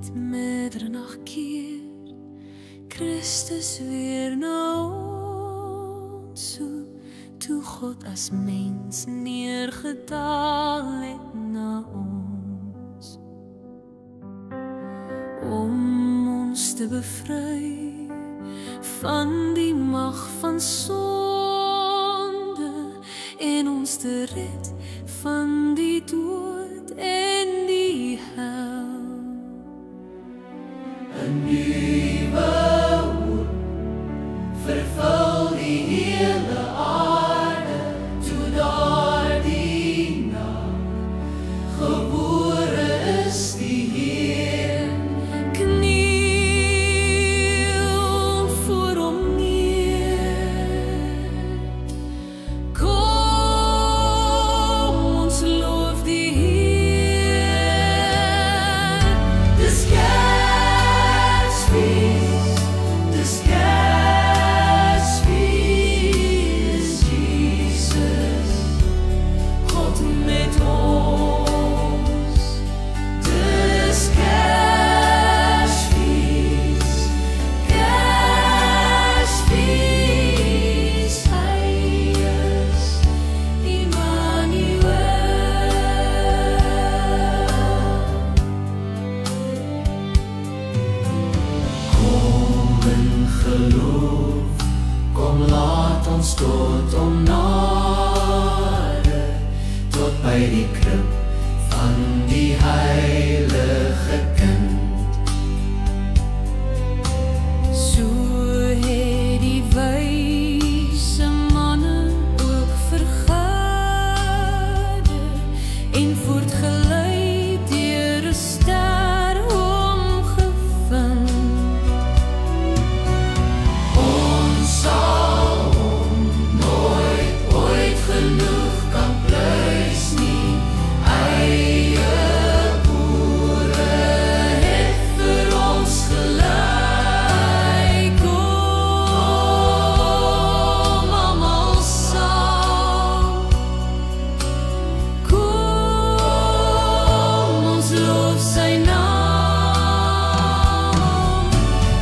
met middernag keer Christus weer na ons toe God as mens neergedaal het na ons om ons te bevry van die mag van sonde en ons te red van die dood en die hel. 'n nuwe hoop vervul die hele aarde toe daardie nag gebore is die Heer. Kniel voor hom neer, kom ons loof die Heer. Dis Kersfees, dis Kersfees, Jesus, God met ons. Dis Kersfees, Kersfees, hy is Immanuel. Kom in geloof, kom laat ons tot hom nader, tot by die krib van die heilige kind. So het die wyse manne ook vergader en voortgelei deur 'n ster hom gevind. Ons sal hom nooit ooit genoeg kan prys nie. Eie boere het vir ons gelei. Kom almal saam, kom ons loof sy naam.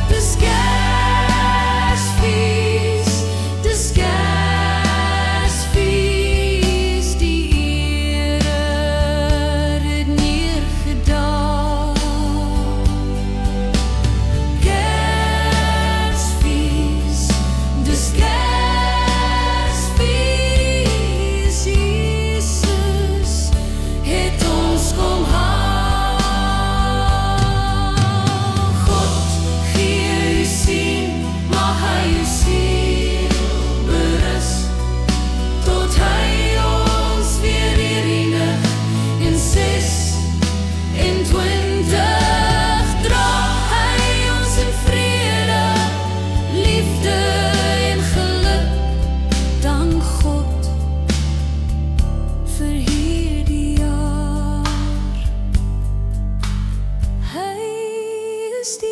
Dis Kersfees, dis Kersfees, die Here het neergedaal. Kersfees, dis Kersfees, Jesus het ons kom haal. God gee u sien, mag hy u siel berus, tot hy ons weer herenig in 26 dra hy ons in vrede, liefde en geluk. Dank God vir hierdie jaar. Hy is die